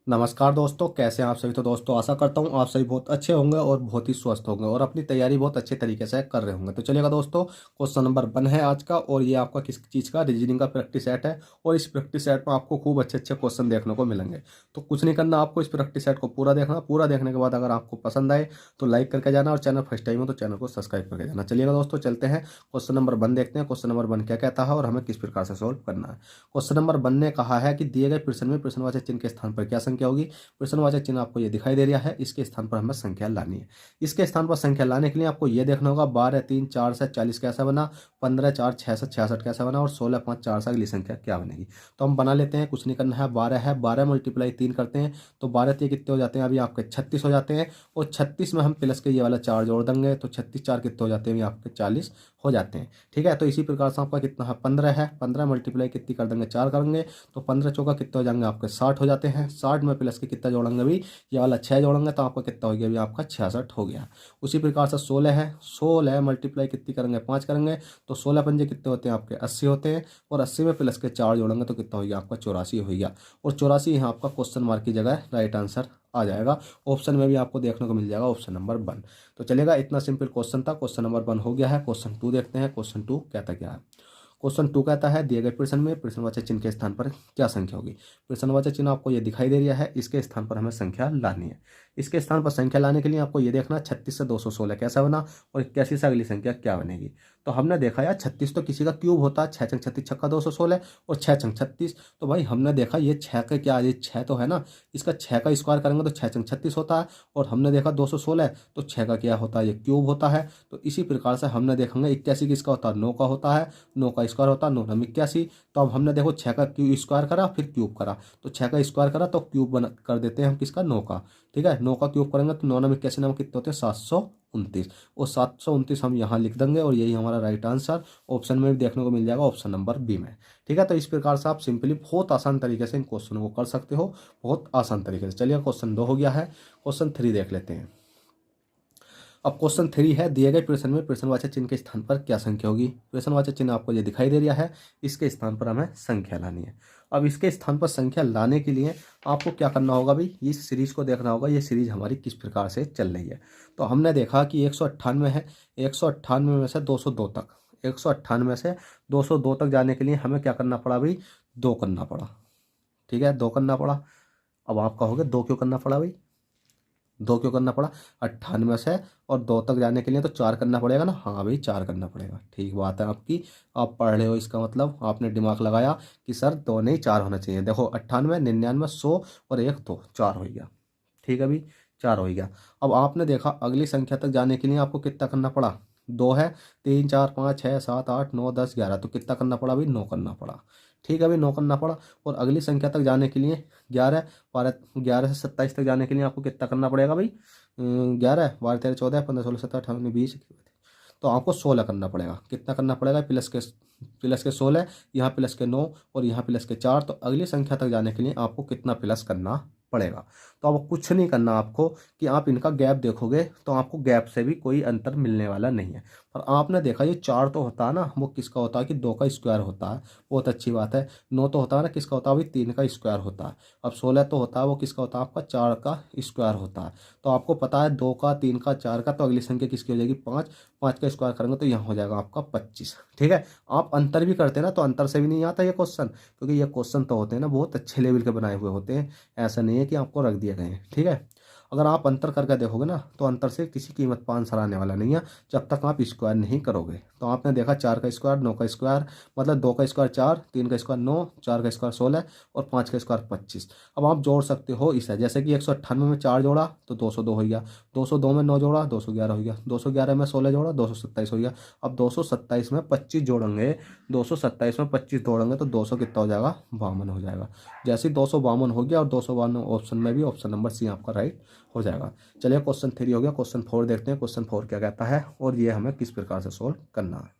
नमस्कार दोस्तों, कैसे हैं आप सभी। तो दोस्तों आशा करता हूं आप सभी बहुत अच्छे होंगे और बहुत ही स्वस्थ होंगे और अपनी तैयारी बहुत अच्छे तरीके से कर रहे होंगे। तो चलिएगा दोस्तों, क्वेश्चन नंबर 1 है आज का और ये आपका किस चीज़ का रीजनिंग का प्रैक्टिस सेट है। और इस प्रैक्टिस सेट में आपको खूब अच्छे अच्छे क्वेश्चन देखने को मिलेंगे। तो कुछ नहीं करना, आपको इस प्रैक्टिस सेट को पूरा देखना। पूरा देखने के बाद अगर आपको पसंद आए तो लाइक करके जाना और चैनल फर्स्ट टाइम हो तो चैनल को सब्सक्राइब करके जाना। चलिएगा दोस्तों, चलते हैं क्वेश्चन नंबर 1 देखते हैं। क्वेश्चन नंबर 1 क्या कहता है और हमें किस प्रकार से सोल्व करना है। क्वेश्चन नंबर 1 ने कहा है कि दिए गए प्रश्न में प्रश्नवाचक चिन्ह के स्थान पर क्या संख्या होगी। प्रश्नवाचक चिन्ह आपको ये दिखाई दे रहा है, इसके स्थान पर हमें संख्या लानी है। इसके स्थान पर संख्या लाने के लिए आपको ये देखना होगा 12 3 4 से 40 कैसा बना, 15 4 6 से 66 कैसा बना और 16 5 4 से अगली संख्या क्या बनेगी। तो हम बना लेते हैं, कुछ नहीं करना है। 12 है, 12 मल्टीप्लाई 3 करते हैं तो 12 3 कितने हो जाते हैं, अभी आपके 36 हो जाते हैं। और 36 में हम प्लस के ये वाला 4 जोड़ देंगे तो 36 4 कितने हो जाते हैं, अभी आपके 40 हो जाते हैं। ठीक है, तो इसी प्रकार से आपका कितना है 15 है, 15 मल्टीप्लाई कितनी कर देंगे 4 करेंगे तो 15 चौका कितने हो जाएंगे आपके 60 हो जाते हैं। 60 में प्लस के कितना जोड़ेंगे, अभी ये वाला 6 जोड़ेंगे तो आपका कितना हो गया, अभी आपका 66 हो गया। उसी प्रकार से 16 है, 16 मल्टीप्लाई कितनी करेंगे 5 करेंगे तो 16 पंजे कितने होते हैं आपके 80 होते हैं। और 80 में प्लस के 4 जोड़ेंगे तो कितना हो गया आपका 84 हो गया। और 84 यहाँ आपका क्वेश्चन मार्क की जगह राइट आंसर आ जाएगा। ऑप्शन में भी आपको देखने को मिल जाएगा, ऑप्शन नंबर 1। तो चलेगा, इतना सिंपल क्वेश्चन था। क्वेश्चन नंबर 1 हो गया है। क्वेश्चन 2 देखते हैं। क्वेश्चन 2 कहता क्या है। क्वेश्चन 2 कहता है दिए गए प्रश्न में प्रश्नवाचक चिन्ह के स्थान पर क्या संख्या होगी। प्रश्नवाचक चिन्ह आपको ये दिखाई दे रहा है, इसके स्थान पर हमें संख्या लानी है। इसके स्थान पर संख्या लाने के लिए आपको ये देखना 36 से 216 कैसा बना और 81 से अगली संख्या क्या बनेगी। तो हमने देखा यार 36 तो किसी का क्यूब होता है, 6 छंग 36 छक्का 216 और 6 छंग 36। तो भाई हमने देखा ये 6 का क्या, ये 6 तो है ना, इसका 6 का स्क्वायर करेंगे तो 6 छंग 36 होता है। और हमने देखा 216 तो 6 का क्या होता है, ये क्यूब होता है। तो इसी प्रकार से हमने देखेंगे 81 किसका होता है, 9 का होता है। 9 का स्क्वायर होता है 9 नम 81। तो अब हमने देखो 6 का क्यू स्क्वायर करा फिर क्यूब करा तो 6 का स्क्वायर करा तो क्यूब बना कर देते हैं हम किसका, 9 का। ठीक है, 9 का क्यूब करेंगे तो 9 नम 81 नम कितने होते हैं 729। और 729 हम यहाँ लिख देंगे और यही हमारा राइट आंसर ऑप्शन में भी देखने को मिल जाएगा, ऑप्शन नंबर बी में। ठीक है, तो इस प्रकार से आप सिंपली बहुत आसान तरीके से इन क्वेश्चनों को कर सकते हो, बहुत आसान तरीके से। चलिए क्वेश्चन 2 हो गया है। क्वेश्चन 3 देख लेते हैं। अब क्वेश्चन 3 है दिए गए प्रश्न में प्रश्नवाचक चिन्ह के स्थान पर क्या संख्या होगी। प्रश्नवाचक चिन्ह आपको ये दिखाई दे रहा है, इसके स्थान पर हमें संख्या लानी है। अब इसके स्थान पर संख्या लाने के लिए आपको क्या करना होगा, भाई इस सीरीज को देखना होगा, ये सीरीज हमारी किस प्रकार से चल रही है। तो हमने देखा कि 198 है, 198 में से 202 तक, 198 से 202 तक जाने के लिए हमें क्या करना पड़ा, भाई 2 करना पड़ा। ठीक है, 2 करना पड़ा। अब आप कहोगे 2 क्यों करना पड़ा, भाई 2 क्यों करना पड़ा, 98 से और 2 तक जाने के लिए तो 4 करना पड़ेगा ना। हाँ भाई 4 करना पड़ेगा, ठीक बात है आपकी। आप पढ़ रहे हो, इसका मतलब आपने दिमाग लगाया कि सर 2 नहीं 4 होना चाहिए। देखो 98 99 100 और 1 2 4 हो गया। ठीक है भाई, 4 हो गया। अब आपने देखा अगली संख्या तक जाने के लिए आपको कितना करना पड़ा, 2 है, 3 4 5 6 7 8 9 10 11 तो कितना करना पड़ा, भाई 9 करना पड़ा। ठीक है भाई, 9 करना पड़ा। और अगली संख्या तक जाने के लिए 11 12 11 से 27 तक जाने के लिए आपको कितना करना पड़ेगा, भाई 11 12 13 14 15 16 17 18 19 20 तो आपको 16 करना पड़ेगा। कितना करना पड़ेगा, प्लस के 16, यहाँ प्लस के 9 और यहाँ प्लस के 4। तो अगली संख्या तक जाने के लिए आपको कितना प्लस करना पड़ेगा। तो अब कुछ नहीं करना आपको कि आप इनका गैप देखोगे तो आपको गैप से भी कोई अंतर मिलने वाला नहीं है। पर आपने देखा ये 4 तो होता है ना, वो किसका होता है कि 2 का स्क्वायर होता है, बहुत अच्छी बात है। 9 तो होता है ना, किसका होता है, अभी 3 का स्क्वायर होता है। अब 16 तो होता है, वो किसका होता है, आपका 4 का स्क्वायर होता है। तो आपको पता है 2 का 3 का 4 का, तो अगली संख्या किसकी हो जाएगी 5। 5 का स्क्वायर करेंगे तो यहाँ हो जाएगा आपका 25। ठीक है, आप अंतर भी करते हैं ना तो अंतर से भी नहीं आता ये क्वेश्चन, क्योंकि ये क्वेश्चन तो होते हैं ना बहुत अच्छे लेवल के बनाए हुए होते हैं, ऐसा नहीं है कि आपको रख दिए गए हैं। ठीक है, अगर आप अंतर करके देखोगे ना तो अंतर से किसी कीमत पर आंसर आने वाला नहीं है जब तक आप स्क्वायर नहीं करोगे। तो आपने देखा 4 का स्क्वायर 9 का स्क्वायर, मतलब 2 का स्क्वायर 4, 3 का स्क्वायर 9, 4 का स्क्वायर 16 और 5 का स्क्वायर 25। अब आप जोड़ सकते हो इसे, जैसे कि 198 में 4 जोड़ा तो 202 हो गया, 202 में 9 जोड़ा 211 हो गया, 211 में 16 जोड़ा 227 हो गया। अब 227 में 25 जोड़ेंगे, 227 में 25 जोड़ेंगे तो 200 कितना हो जाएगा, 52 हो जाएगा। जैसे 252 हो गया और 252 ऑप्शन में भी ऑप्शन नंबर सी आपका राइट हो जाएगा। चलिए क्वेश्चन 3 हो गया। क्वेश्चन 4 देखते हैं। क्वेश्चन 4 क्या कहता है और ये हमें किस प्रकार से सोल्व करना है।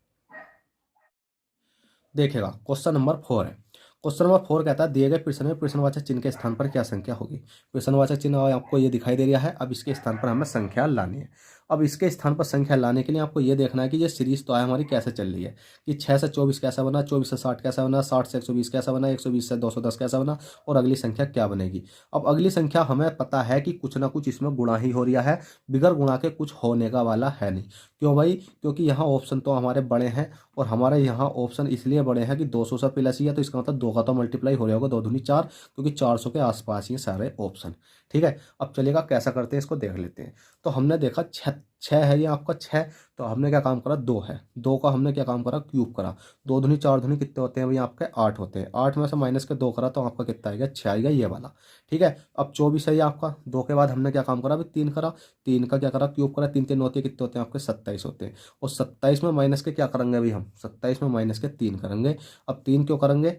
देखिएगा क्वेश्चन नंबर 4 है। क्वेश्चन नंबर 4 कहता है दिए गए प्रश्न में प्रश्नवाचक चिन्ह के स्थान पर क्या संख्या होगी। प्रश्नवाचक चिन्ह आपको ये दिखाई दे रहा है, अब इसके स्थान पर हमें संख्या लानी है। अब इसके स्थान पर संख्या लाने के लिए आपको ये देखना है कि ये सीरीज तो है हमारी कैसे चल रही है, कि 6 से 24 कैसा बना, 24 से 60 कैसा बना, 60 से 120 कैसा बना, 120 से 210 कैसा बना, और अगली संख्या क्या बनेगी। अब अगली संख्या हमें पता है कि कुछ ना कुछ इसमें गुणा ही हो रहा है, बिगर गुणा के कुछ होने का वाला है नहीं। क्यों भाई, क्योंकि यहाँ ऑप्शन तो हमारे बड़े हैं, और हमारे यहाँ ऑप्शन इसलिए बड़े हैं कि 200 से प्लस ही है, तो इसका मतलब 2 का तो मल्टीप्लाई हो रहा होगा, 2 दूनी 4, क्योंकि 400 के आसपास ही सारे ऑप्शन। ठीक है, अब चलेगा कैसा करते हैं इसको देख लेते हैं। तो हमने देखा छः है ये आपका 6, तो हमने क्या काम करा, 2 है, 2 का हमने क्या काम करा, क्यूब करा। 2 दूनी 4 दूनी कितने होते हैं भाई आपके, 8 होते हैं। 8 में से माइनस के 2 करा तो आपका कितना आएगा, 6 आएगा ये वाला। ठीक है, अब 24 है ये आपका, 2 के बाद हमने क्या काम करा, अभी 3 करा, 3 का क्या करा, क्यूब करा, 3 3 होते हैं, कितने होते हैं आपके, 27 होते हैं। और 27 में माइनस के क्या करेंगे भाई हम, 27 में माइनस के 3 करेंगे। अब 3 क्यों करेंगे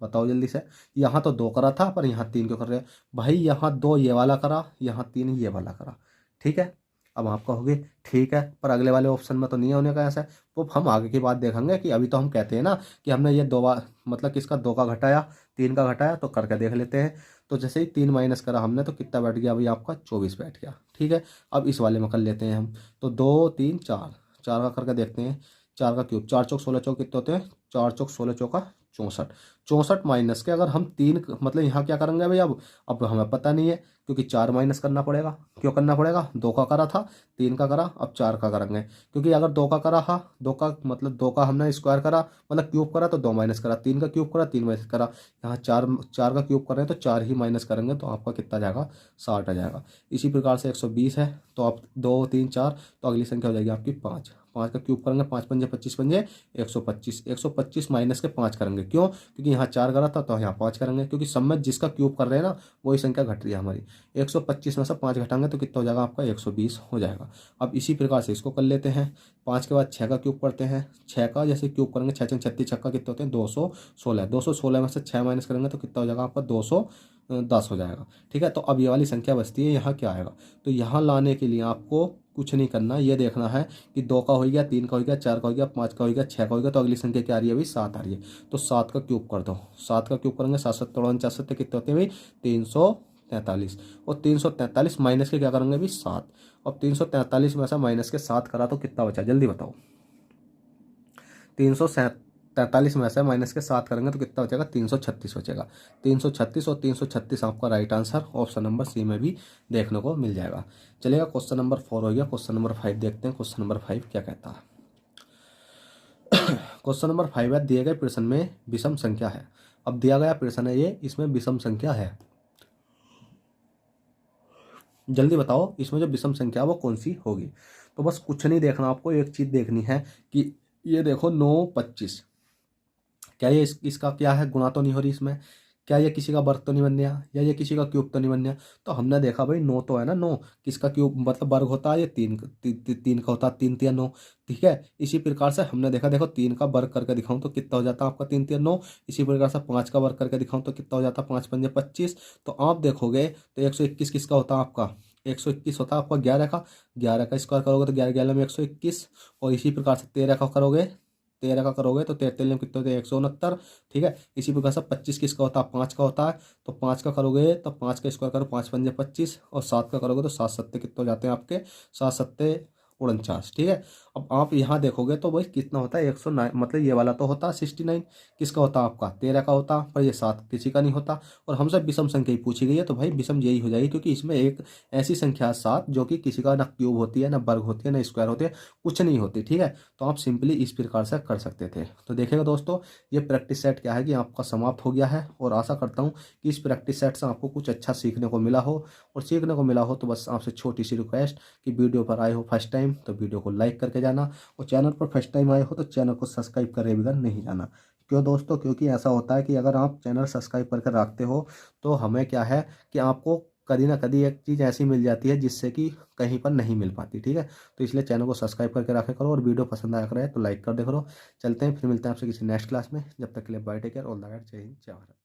बताओ जल्दी से, यहाँ तो 2 करा था पर यहाँ 3 क्यों कर रहे हैं भाई, यहाँ 2 ये वाला करा, यहाँ 3 ये वाला करा। ठीक है, अब आप कहोगे ठीक है पर अगले वाले ऑप्शन में तो नहीं होने का ऐसा है, वो हम आगे की बात देखेंगे। कि अभी तो हम कहते हैं ना कि हमने ये 2 बार मतलब किसका, 2 का घटाया, 3 का घटाया, तो करके देख लेते हैं। तो जैसे ही 3 माइनस करा हमने तो कितना बैठ गया भाई आपका, 24 बैठ गया। ठीक है, अब इस वाले में कर लेते हैं हम, तो 2 3 4, 4 का करके देखते हैं। 4 का क्यूब, 4 चौक 16 चौक कितने होते हैं, 4 चौक 16 चौका 64। 64 माइनस के अगर हम 3 मतलब यहाँ क्या करेंगे भाई, अब हमें पता नहीं है, क्योंकि 4 माइनस करना पड़ेगा। क्यों करना पड़ेगा, 2 का करा था, 3 का करा, अब 4 का करेंगे। क्योंकि अगर 2 का करा था, 2 का मतलब 2 का हमने स्क्वायर करा मतलब क्यूब करा तो 2 माइनस करा, 3 का क्यूब करा 3 माइनस करा, यहाँ 4 का क्यूब कर रहे हैं तो 4 ही माइनस करेंगे तो आपका कितना जाएगा, 60 आ जाएगा। इसी प्रकार से 120 है, तो आप 2 3 4, तो अगली संख्या हो जाएगी आपकी 5। 5 का क्यूब करेंगे, 5 पंजे 25 पंजे 125, 125 माइनस के 5 करेंगे। क्यों, क्योंकि यहाँ 4 करा था तो यहाँ 5 करेंगे, क्योंकि सब में जिसका क्यूब कर रहे हैं ना वही संख्या घट रही है हमारी। 125 में से 5 घटाएंगे तो कितना हो जाएगा आपका, 120 हो जाएगा। अब इसी प्रकार से इसको कर लेते हैं। 5 के बाद 6 का क्यूब करते हैं, 6 का जैसे क्यूब करेंगे, 6 6 36 छक्का कितने होते हैं, 216। 216 में से 6 माइनस करेंगे तो कितना हो जाएगा आपका, 210 हो जाएगा। ठीक है, तो अब ये वाली संख्या बचती है, यहाँ क्या आएगा, तो यहाँ लाने के लिए आपको कुछ नहीं करना, ये देखना है कि 2 का हो गया, 3 का हो गया, 4 का हो गया, 5 का हो गया, 6 का हो गया, तो अगली संख्या क्या आ रही है भाई, 7 आ रही है। तो 7 का क्यूब कर दो, 7 का क्यूब करेंगे, 7 7 49 7 कितने होते हैं भाई, 343। और 343 माइनस के क्या करेंगे भाई, 7। और 343 में से माइनस के 7 करा तो कितना बचा, जल्दी बताओ। 343 में से माइनस के 7 करेंगे तो कितना बचेगा, 336 बचेगा। 336 और 336 आपका right answer option number C में भी देखने को मिल जाएगा। चलेगा, क्वेश्चन नंबर 4 हो गया। क्वेश्चन नंबर 5 देखते हैं। क्वेश्चन नंबर 5 क्या कहता है। क्वेश्चन नंबर 5 है, दिए गए प्रश्न में विषम संख्या है। अब दिया गया प्रश्न है ये, इसमें विषम संख्या है, जल्दी बताओ इसमें जो विषम संख्या है वो कौन सी होगी। तो बस कुछ नहीं देखना, आपको एक चीज देखनी है कि ये देखो 9 25, क्या ये इसका क्या है, गुणा तो नहीं हो रही इसमें, क्या ये किसी का वर्ग तो नहीं बन गया, या ये किसी का क्यूब तो नहीं बन गया। तो हमने देखा भाई 9 तो है ना, 9 किसका क्यूब मतलब वर्ग होता है, ये 3 का होता है, 3 3 9। ठीक है, इसी प्रकार से हमने देखा, देखो 3 का वर्ग करके दिखाऊं तो कितना हो जाता है आपका, 3 3 9। इसी प्रकार से 5 का वर्ग करके दिखाऊं तो कितना हो जाता है, 5 पंजे 25। तो आप देखोगे तो 121 किसका होता है आपका, 121 होता है आपका 11 का। 11 का स्क्वायर करोगे तो 11 11 में 121। और इसी प्रकार से 13 का करोगे, 13 का करोगे तो 13 में कितने होते हैं, 169। ठीक है, इसी प्रकार से 25 किसका होता है, 5 का होता है। तो 5 का करोगे तो 5 का स्क्वायर करो, 5 पंजे 25। और 7 का करोगे तो 7 सत्ते कितने हो जाते हैं आपके, 7 सत्ते 49। ठीक है, अब आप यहाँ देखोगे तो भाई कितना होता है, 109, मतलब ये वाला तो होता है 69, किसका होता है आपका, 13 का होता, पर ये 7 किसी का नहीं होता। और हमसे विषम संख्या ही पूछी गई है, तो भाई विषम यही हो जाएगी, क्योंकि इसमें एक ऐसी संख्या 7 जो कि किसी का ना क्यूब होती है, ना वर्ग होती है, ना स्क्वायर होती है, कुछ नहीं होती। ठीक है, तो आप सिंपली इस प्रकार से कर सकते थे। तो देखिएगा दोस्तों, ये प्रैक्टिस सेट क्या है कि आपका समाप्त हो गया है, और आशा करता हूँ कि इस प्रैक्टिस सेट से आपको कुछ अच्छा सीखने को मिला हो। और सीखने को मिला हो तो बस आपसे छोटी सी रिक्वेस्ट कि वीडियो पर आए हो फर्स्ट टाइम तो वीडियो को लाइक करके जाना, और चैनल पर फर्स्ट टाइम आए हो तो चैनल को सब्सक्राइब करे बगैर नहीं जाना। क्यों दोस्तों, क्योंकि ऐसा होता है कि अगर आप चैनल सब्सक्राइब करके रखते हो तो हमें क्या है कि आपको कभी ना कभी एक चीज़ ऐसी मिल जाती है जिससे कि कहीं पर नहीं मिल पाती। ठीक है, तो इसलिए चैनल को सब्सक्राइब करके रखे करो, और वीडियो पसंद आया करे तो लाइक कर दे करो। चलते हैं, फिर मिलते हैं आपसे किसी नेक्स्ट क्लास में। जब तक के लिए bye, take care, all the best, जय हिंद, जय भारत।